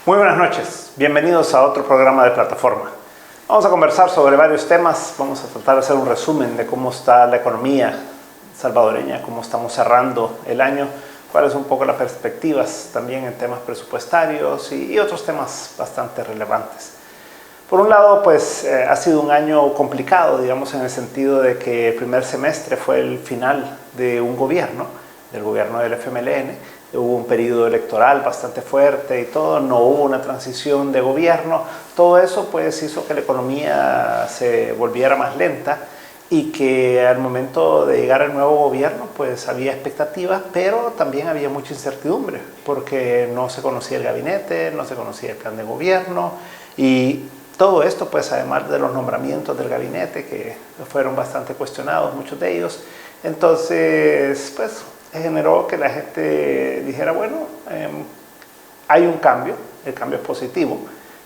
Muy buenas noches, bienvenidos a otro programa de Plataforma. Vamos a conversar sobre varios temas, vamos a tratar de hacer un resumen de cómo está la economía salvadoreña, cómo estamos cerrando el año, cuáles son un poco las perspectivas también en temas presupuestarios y otros temas bastante relevantes. Por un lado, pues ha sido un año complicado, digamos, en el sentido de que el primer semestre fue el final de un gobierno, del gobierno del FMLN. Hubo un periodo electoral bastante fuerte y todo, no hubo una transición de gobierno. Todo eso pues hizo que la economía se volviera más lenta y que al momento de llegar al nuevo gobierno pues había expectativas, pero también había mucha incertidumbre porque no se conocía el gabinete, no se conocía el plan de gobierno y todo esto pues además de los nombramientos del gabinete que fueron bastante cuestionados, muchos de ellos. Entonces pues generó que la gente dijera, bueno, hay un cambio, el cambio es positivo,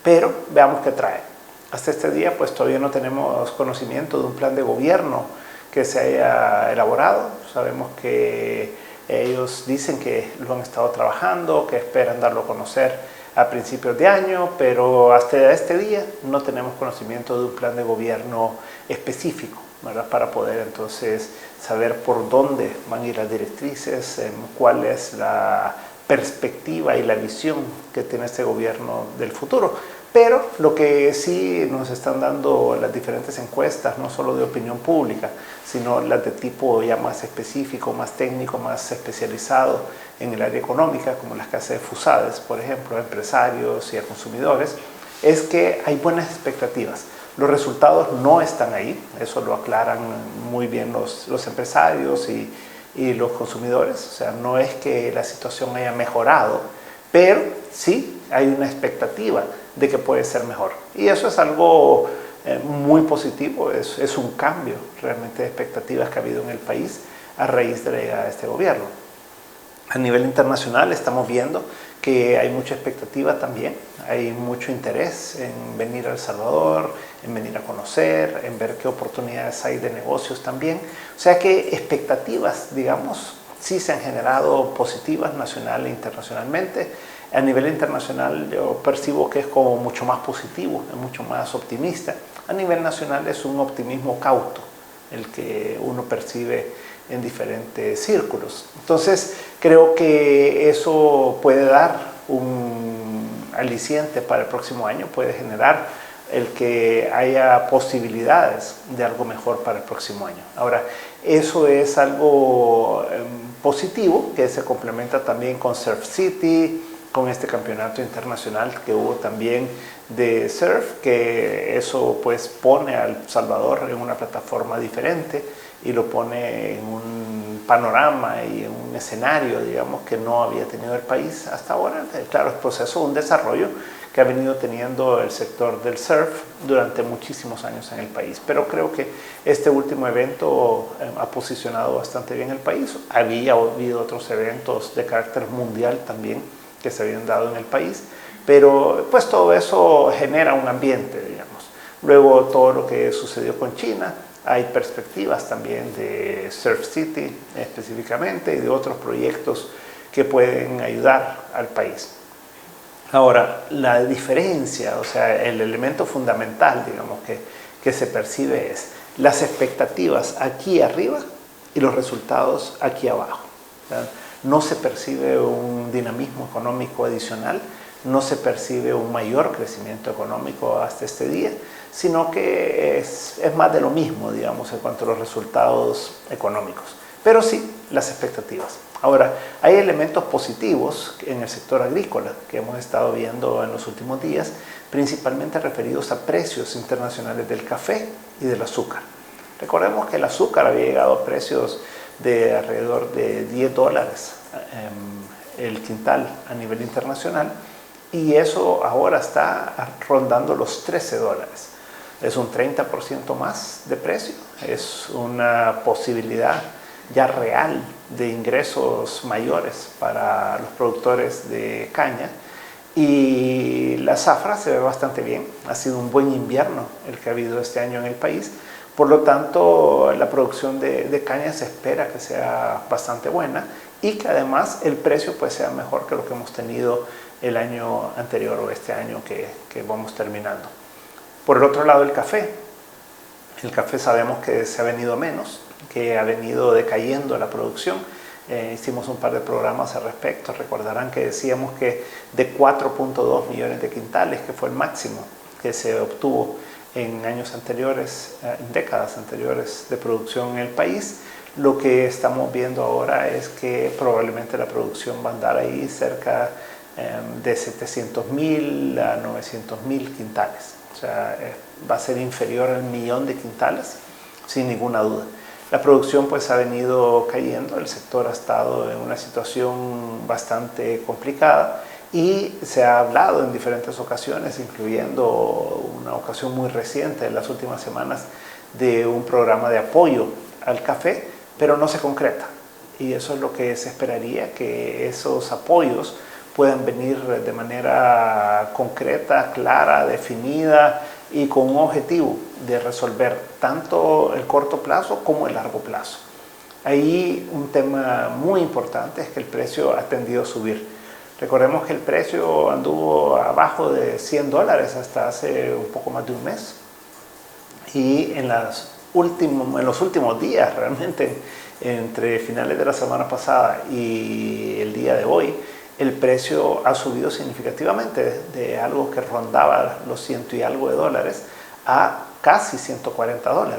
pero veamos qué trae. Hasta este día pues todavía no tenemos conocimiento de un plan de gobierno que se haya elaborado. Sabemos que ellos dicen que lo han estado trabajando, que esperan darlo a conocer a principios de año, pero hasta este día no tenemos conocimiento de un plan de gobierno específico, ¿verdad? Para poder entonces saber por dónde van a ir las directrices, cuál es la perspectiva y la visión que tiene este gobierno del futuro. Pero lo que sí nos están dando las diferentes encuestas, no solo de opinión pública, sino las de tipo ya más específico, más técnico, más especializado en el área económica, como las que hace FUSADES, por ejemplo, a empresarios y a consumidores, es que hay buenas expectativas. Los resultados no están ahí, eso lo aclaran muy bien los empresarios y los consumidores, o sea, no es que la situación haya mejorado, pero sí hay una expectativa de que puede ser mejor. Y eso es algo muy positivo, es un cambio realmente de expectativas que ha habido en el país a raíz de la llegada de este gobierno. A nivel internacional estamos viendo que hay mucha expectativa también, hay mucho interés en venir a El Salvador, en venir a conocer, en ver qué oportunidades hay de negocios también. O sea que expectativas, digamos, sí se han generado positivas nacional e internacionalmente. A nivel internacional yo percibo que es como mucho más positivo, es mucho más optimista. A nivel nacional es un optimismo cauto, el que uno percibe en diferentes círculos. Entonces creo que eso puede dar un aliciente para el próximo año, puede generar el que haya posibilidades de algo mejor para el próximo año. Ahora, eso es algo positivo que se complementa también con Surf City, con este campeonato internacional que hubo también de surf, que eso pues pone a El Salvador en una plataforma diferente y lo pone en un panorama y en un escenario, digamos, que no había tenido el país hasta ahora. Claro, es proceso, un desarrollo que ha venido teniendo el sector del surf durante muchísimos años en el país. Pero creo que este último evento ha posicionado bastante bien el país. Había habido otros eventos de carácter mundial también que se habían dado en el país, pero pues todo eso genera un ambiente, digamos. Luego todo lo que sucedió con China, hay perspectivas también de Surf City específicamente y de otros proyectos que pueden ayudar al país. Ahora, la diferencia, o sea, el elemento fundamental, digamos, que se percibe es las expectativas aquí arriba y los resultados aquí abajo, ¿verdad? No se percibe un dinamismo económico adicional, no se percibe un mayor crecimiento económico hasta este día, sino que es más de lo mismo, digamos, en cuanto a los resultados económicos. Pero sí, las expectativas. Ahora, hay elementos positivos en el sector agrícola que hemos estado viendo en los últimos días, principalmente referidos a precios internacionales del café y del azúcar. Recordemos que el azúcar había llegado a precios de alrededor de $10 el quintal a nivel internacional y eso ahora está rondando los $13. Es un 30% más de precio, es una posibilidad ya real de ingresos mayores para los productores de caña y la zafra se ve bastante bien, ha sido un buen invierno el que ha habido este año en el país. Por lo tanto, la producción de caña se espera que sea bastante buena y que además el precio pues sea mejor que lo que hemos tenido el año anterior o este año que vamos terminando. Por el otro lado, el café. El café sabemos que se ha venido menos, que ha venido decayendo la producción. Hicimos un par de programas al respecto. Recordarán que decíamos que de 4.2 millones de quintales, que fue el máximo que se obtuvo en años anteriores, en décadas anteriores de producción en el país, lo que estamos viendo ahora es que probablemente la producción va a andar ahí cerca de 700.000 a 900.000 quintales. O sea, va a ser inferior al millón de quintales, sin ninguna duda. La producción pues ha venido cayendo, el sector ha estado en una situación bastante complicada y se ha hablado en diferentes ocasiones, incluyendo una ocasión muy reciente en las últimas semanas, de un programa de apoyo al café, pero no se concreta. Y eso es lo que se esperaría, que esos apoyos puedan venir de manera concreta, clara, definida y con un objetivo de resolver tanto el corto plazo como el largo plazo. Ahí un tema muy importante es que el precio ha tendido a subir. Recordemos que el precio anduvo abajo de $100 hasta hace un poco más de un mes. Y en los últimos días, realmente, entre finales de la semana pasada y el día de hoy, el precio ha subido significativamente de algo que rondaba los 100 y algo de dólares a casi $140.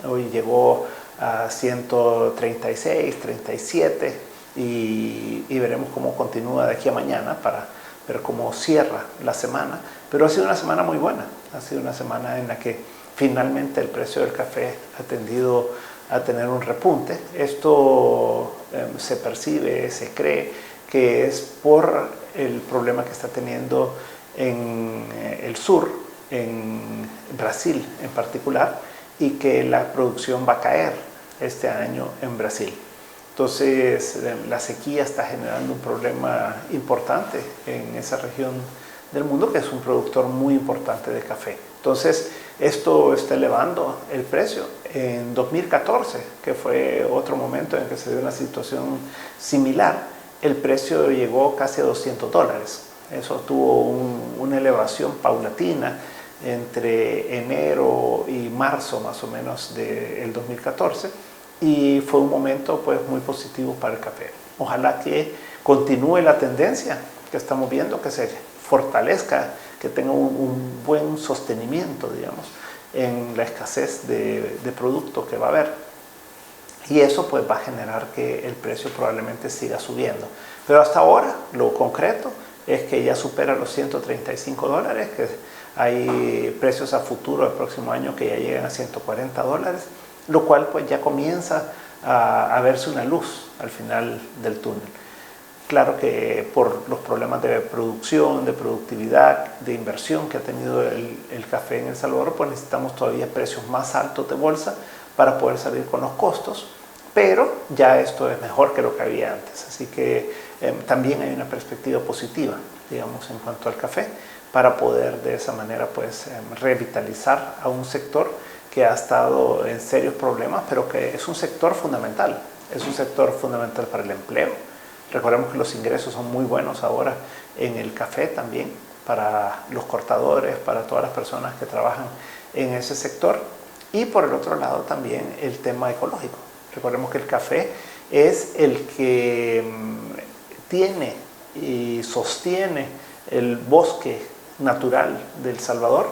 Hoy llegó a 136, 37 y veremos cómo continúa de aquí a mañana para ver cómo cierra la semana. Pero ha sido una semana muy buena, ha sido una semana en la que finalmente el precio del café ha tendido a tener un repunte. Esto se percibe, se cree que es por el problema que está teniendo en el sur, en Brasil en particular, y que la producción va a caer este año en Brasil. Entonces la sequía está generando un problema importante en esa región del mundo, que es un productor muy importante de café. Entonces esto está elevando el precio. En 2014, que fue otro momento en que se dio una situación similar, el precio llegó casi a $200. Eso tuvo una elevación paulatina entre enero y marzo más o menos del 2014 y fue un momento pues muy positivo para el café. Ojalá que continúe la tendencia que estamos viendo, que se fortalezca, que tenga un buen sostenimiento, digamos, en la escasez de producto que va a haber. Y eso pues va a generar que el precio probablemente siga subiendo. Pero hasta ahora lo concreto es que ya supera los $135, que hay precios a futuro del próximo año que ya llegan a $140, lo cual pues ya comienza a verse una luz al final del túnel. Claro que por los problemas de producción, de productividad, de inversión que ha tenido el café en El Salvador, pues necesitamos todavía precios más altos de bolsa para poder salir con los costos, pero ya esto es mejor que lo que había antes. Así que también hay una perspectiva positiva, digamos, en cuanto al café, para poder de esa manera pues revitalizar a un sector que ha estado en serios problemas, pero que es un sector fundamental para el empleo. Recordemos que los ingresos son muy buenos ahora en el café también, para los cortadores, para todas las personas que trabajan en ese sector. Y por el otro lado también el tema ecológico. Recordemos que el café es el que tiene y sostiene el bosque natural de El Salvador,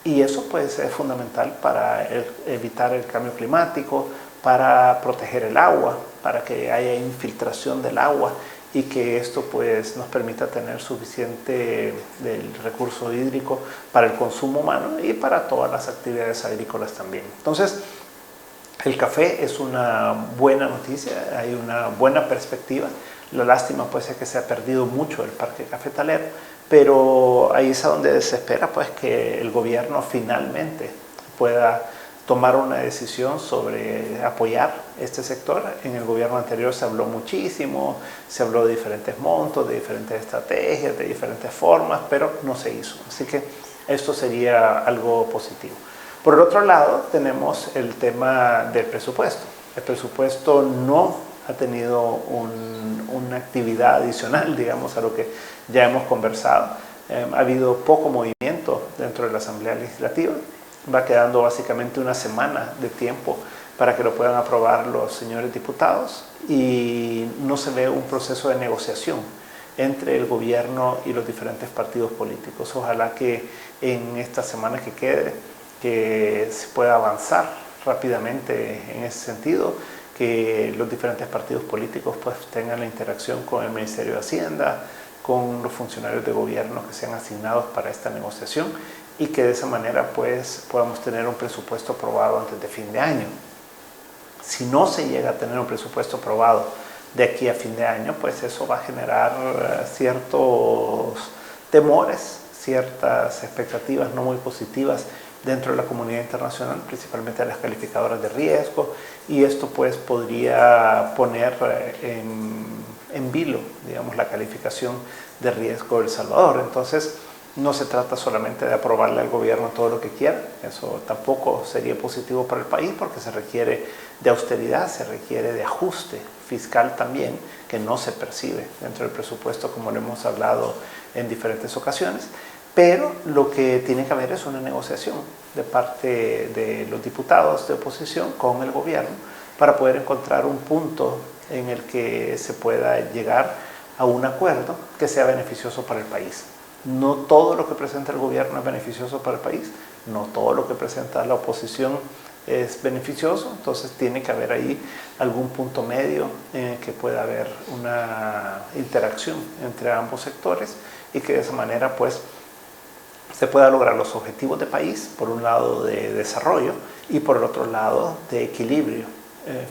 y eso pues es fundamental para evitar el cambio climático, para proteger el agua, para que haya infiltración del agua y que esto pues nos permita tener suficiente del recurso hídrico para el consumo humano y para todas las actividades agrícolas también. Entonces, el café es una buena noticia, hay una buena perspectiva. La lástima pues es que se ha perdido mucho el parque cafetalero, pero ahí es a donde se espera pues que el gobierno finalmente pueda tomar una decisión sobre apoyar este sector. En el gobierno anterior se habló muchísimo, se habló de diferentes montos, de diferentes estrategias, de diferentes formas, pero no se hizo. Así que esto sería algo positivo. Por el otro lado, tenemos el tema del presupuesto. El presupuesto no ha tenido una actividad adicional, digamos, a lo que ya hemos conversado. Ha habido poco movimiento dentro de la Asamblea Legislativa. Va quedando básicamente una semana de tiempo para que lo puedan aprobar los señores diputados y no se ve un proceso de negociación entre el gobierno y los diferentes partidos políticos. Ojalá que en esta semana que quede que se pueda avanzar rápidamente en ese sentido, que los diferentes partidos políticos pues tengan la interacción con el Ministerio de Hacienda, con los funcionarios de gobierno que sean asignados para esta negociación y que de esa manera pues podamos tener un presupuesto aprobado antes de fin de año. Si no se llega a tener un presupuesto aprobado de aquí a fin de año, pues eso va a generar ciertos temores, ciertas expectativas no muy positivas dentro de la comunidad internacional, principalmente de las calificadoras de riesgo, y esto pues podría poner en vilo, digamos, la calificación de riesgo de El Salvador. Entonces, no se trata solamente de aprobarle al gobierno todo lo que quiera, eso tampoco sería positivo para el país porque se requiere de austeridad, se requiere de ajuste fiscal también, que no se percibe dentro del presupuesto como lo hemos hablado en diferentes ocasiones, pero lo que tiene que haber es una negociación de parte de los diputados de oposición con el gobierno para poder encontrar un punto en el que se pueda llegar a un acuerdo que sea beneficioso para el país. No todo lo que presenta el gobierno es beneficioso para el país, no todo lo que presenta la oposición es beneficioso, entonces tiene que haber ahí algún punto medio en el que pueda haber una interacción entre ambos sectores y que de esa manera pues se pueda lograr los objetivos de país, por un lado de desarrollo y por el otro lado de equilibrio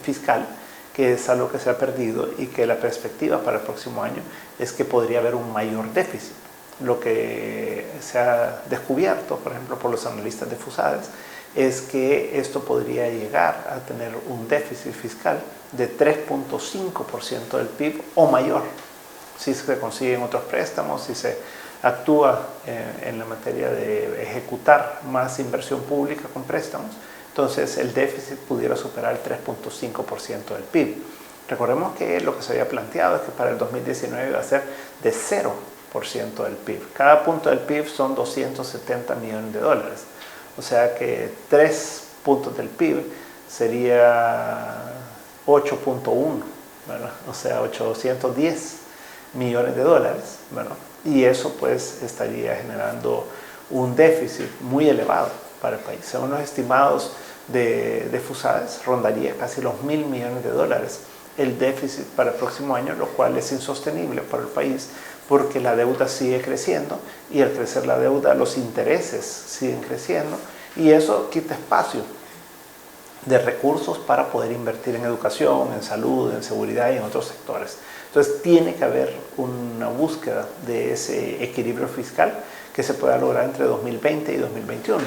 fiscal, que es algo que se ha perdido y que la perspectiva para el próximo año es que podría haber un mayor déficit. Lo que se ha descubierto, por ejemplo, por los analistas de FUSADES, es que esto podría llegar a tener un déficit fiscal de 3.5% del PIB o mayor, si se consiguen otros préstamos, si se actúa en la materia de ejecutar más inversión pública con préstamos, entonces el déficit pudiera superar el 3.5% del PIB. Recordemos que lo que se había planteado es que para el 2019 iba a ser de 0% del PIB. Cada punto del PIB son 270 millones de dólares. O sea que 3 puntos del PIB sería 8.1, ¿verdad? O sea, 810 millones de dólares, ¿verdad? Y eso pues estaría generando un déficit muy elevado para el país. Según los estimados de FUSADES, rondaría casi los 1.000 millones de dólares el déficit para el próximo año, lo cual es insostenible para el país porque la deuda sigue creciendo y al crecer la deuda los intereses siguen creciendo y eso quita espacio de recursos para poder invertir en educación, en salud, en seguridad y en otros sectores. Entonces tiene que haber una búsqueda de ese equilibrio fiscal que se pueda lograr entre 2020 y 2021.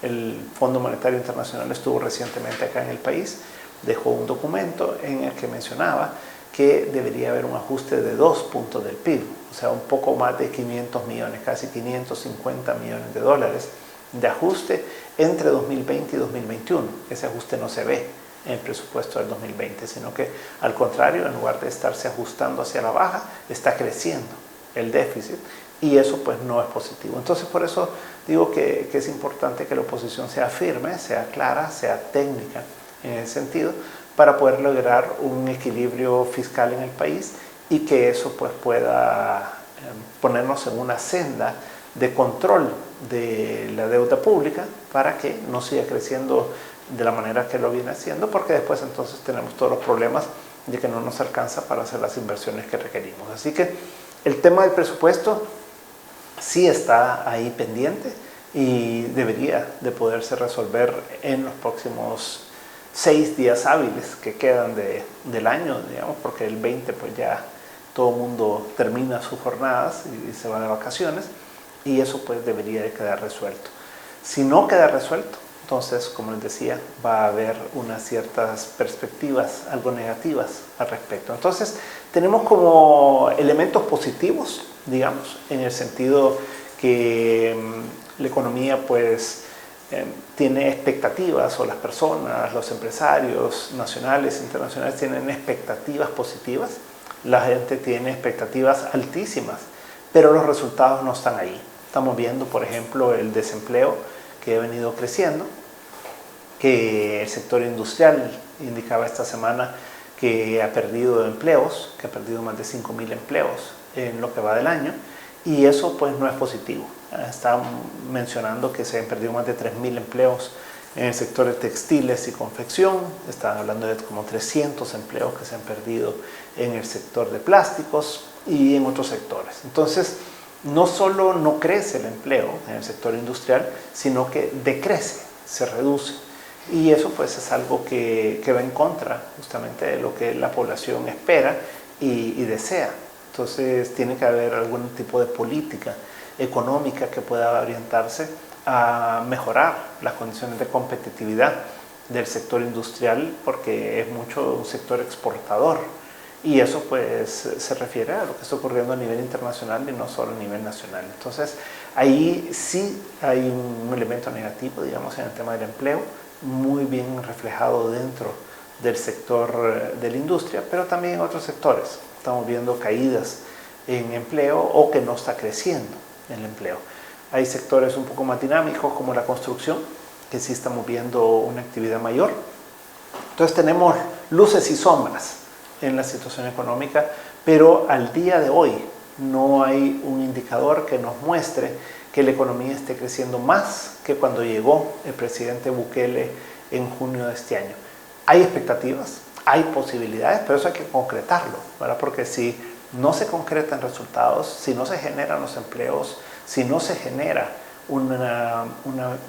El Fondo Monetario Internacional estuvo recientemente acá en el país, dejó un documento en el que mencionaba que debería haber un ajuste de 2 puntos del PIB, o sea, un poco más de 500 millones, casi 550 millones de dólares de ajuste entre 2020 y 2021. Ese ajuste no se ve en el presupuesto del 2020, sino que al contrario, en lugar de estarse ajustando hacia la baja, está creciendo el déficit y eso pues no es positivo. Entonces por eso digo que es importante que la oposición sea firme, sea clara, sea técnica en ese sentido, para poder lograr un equilibrio fiscal en el país y que eso pues pueda ponernos en una senda de control de la deuda pública para que no siga creciendo de la manera que lo viene haciendo, porque después entonces tenemos todos los problemas de que no nos alcanza para hacer las inversiones que requerimos. Así que el tema del presupuesto sí está ahí pendiente y debería de poderse resolver en los próximos 6 días hábiles que quedan del año, digamos, porque el 20 pues ya todo el mundo termina sus jornadas y se va de vacaciones y eso pues debería de quedar resuelto. Si no queda resuelto, entonces, como les decía, va a haber unas ciertas perspectivas algo negativas al respecto. Entonces, tenemos como elementos positivos, digamos, en el sentido que la economía pues tiene expectativas, o las personas, los empresarios nacionales e internacionales tienen expectativas positivas, la gente tiene expectativas altísimas, pero los resultados no están ahí. Estamos viendo, por ejemplo, el desempleo que ha venido creciendo, que el sector industrial indicaba esta semana que ha perdido empleos, que ha perdido más de 5.000 empleos en lo que va del año, y eso pues no es positivo. Están mencionando que se han perdido más de 3.000 empleos en el sector de textiles y confección, están hablando de como 300 empleos que se han perdido en el sector de plásticos y en otros sectores. Entonces, no solo no crece el empleo en el sector industrial, sino que decrece, se reduce. Y eso pues es algo que va en contra justamente de lo que la población espera y desea. Entonces tiene que haber algún tipo de política económica que pueda orientarse a mejorar las condiciones de competitividad del sector industrial, porque es mucho un sector exportador. Y eso pues se refiere a lo que está ocurriendo a nivel internacional y no solo a nivel nacional. Entonces ahí sí hay un elemento negativo, digamos, en el tema del empleo, muy bien reflejado dentro del sector de la industria, pero también en otros sectores. Estamos viendo caídas en empleo o que no está creciendo el empleo. Hay sectores un poco más dinámicos como la construcción, que sí estamos viendo una actividad mayor. Entonces tenemos luces y sombras en la situación económica, pero al día de hoy no hay un indicador que nos muestre que la economía esté creciendo más que cuando llegó el presidente Bukele en junio de este año. Hay expectativas, hay posibilidades, pero eso hay que concretarlo, ¿verdad? Porque si no se concretan resultados, si no se generan los empleos, si no se genera un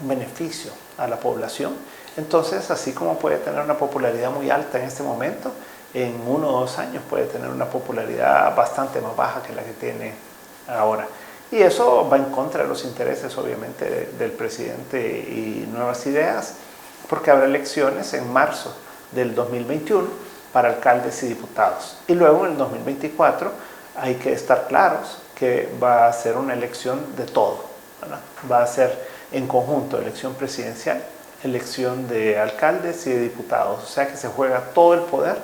beneficio a la población, entonces así como puede tener una popularidad muy alta en este momento, en 1 o 2 años puede tener una popularidad bastante más baja que la que tiene ahora. Y eso va en contra de los intereses, obviamente, del presidente y Nuevas Ideas, porque habrá elecciones en marzo del 2021 para alcaldes y diputados. Y luego en el 2024 hay que estar claros que va a ser una elección de todo, ¿verdad? Va a ser en conjunto elección presidencial, elección de alcaldes y de diputados. O sea que se juega todo el poder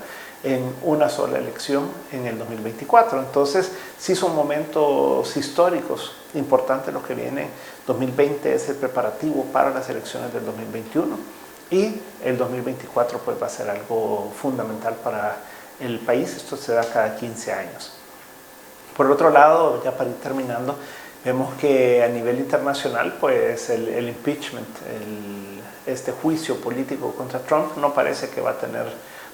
en una sola elección en el 2024. Entonces, sí son momentos históricos importantes los que vienen. 2020 es el preparativo para las elecciones del 2021 y el 2024 pues va a ser algo fundamental para el país. Esto se da cada 15 años. Por otro lado, ya para ir terminando, vemos que a nivel internacional pues el impeachment, este juicio político contra Trump no parece que va a tener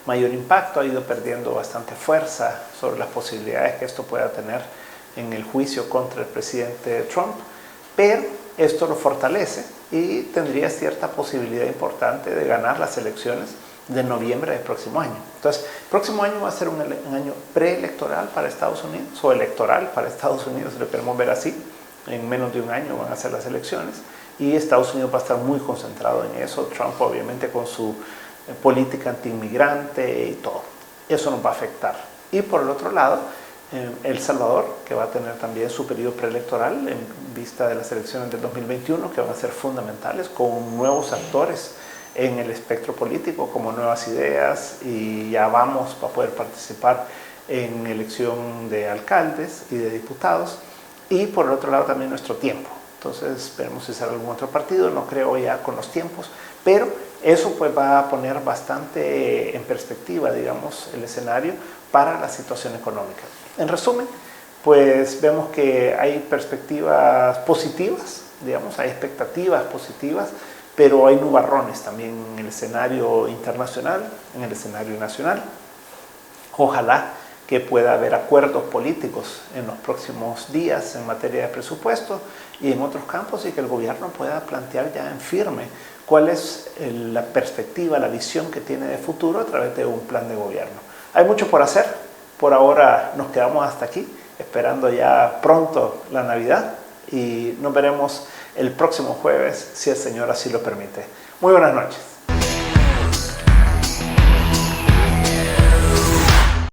mayor impacto, ha ido perdiendo bastante fuerza sobre las posibilidades que esto pueda tener en el juicio contra el presidente Trump, pero esto lo fortalece y tendría cierta posibilidad importante de ganar las elecciones de noviembre del próximo año. Entonces, el próximo año va a ser un año preelectoral para Estados Unidos, o electoral para Estados Unidos, si lo queremos ver así. En menos de un año van a ser las elecciones y Estados Unidos va a estar muy concentrado en eso. Trump obviamente con su política antiinmigrante y todo. Eso nos va a afectar. Y por el otro lado, El Salvador, que va a tener también su periodo preelectoral en vista de las elecciones del 2021, que van a ser fundamentales, con nuevos actores en el espectro político, como Nuevas Ideas, y ya vamos para poder participar en elección de alcaldes y de diputados. Y por el otro lado también nuestro tiempo. Entonces veremos si sale algún otro partido, no creo ya con los tiempos, pero eso pues va a poner bastante en perspectiva, digamos, el escenario para la situación económica. En resumen, pues vemos que hay perspectivas positivas, digamos, hay expectativas positivas, pero hay nubarrones también en el escenario internacional, en el escenario nacional. Ojalá que pueda haber acuerdos políticos en los próximos días en materia de presupuesto y en otros campos, y que el gobierno pueda plantear ya en firme cuál es la perspectiva, la visión que tiene de futuro a través de un plan de gobierno. Hay mucho por hacer, por ahora nos quedamos hasta aquí, esperando ya pronto la Navidad, y nos veremos el próximo jueves, si el Señor así lo permite. Muy buenas noches.